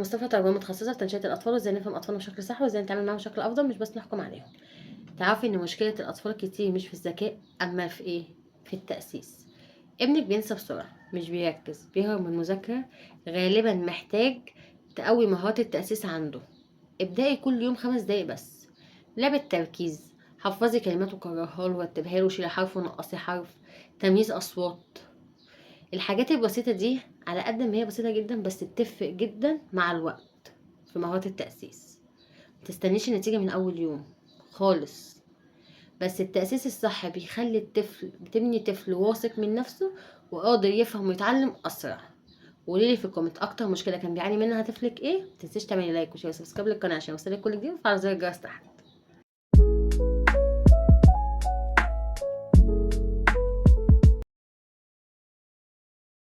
مصطفى ترجمة متخصصة في تنشئة الأطفال وإزاي نفهم أطفالنا بشكل صح وإزاي نتعامل معاهم بشكل أفضل مش بس نحكم عليهم. تعرفي إن مشكلة الأطفال كتير مش في الذكاء أما في إيه؟ في التأسيس. ابنك بينسى بسرعة، مش بيركز، بيهرب من المذاكرة، غالبا محتاج تقوي مهارات التأسيس عنده. ابدأي كل يوم 5 دقايق بس، لا بالتركيز، حفظي كلمات وكررها له ورتبيها له، شيلي حرف ونقصي حرف، تمييز أصوات. الحاجات البسيطة دي على قد ما هي بسيطة جدا بس بتفرق جدا مع الوقت في مهارات التأسيس. متستنيش النتيجة من أول يوم خالص، بس التأسيس الصح بيخلي بتبني طفل واثق من نفسه وقادر يفهم ويتعلم أسرع. وقوليلي في الكومنت أكتر مشكلة كان بيعاني منها طفلك إيه. متنسيش تعملي لايك وشير وسبسكرايب للقناة عشان يوصلك كل جديد وفعل زر الجرس تحت.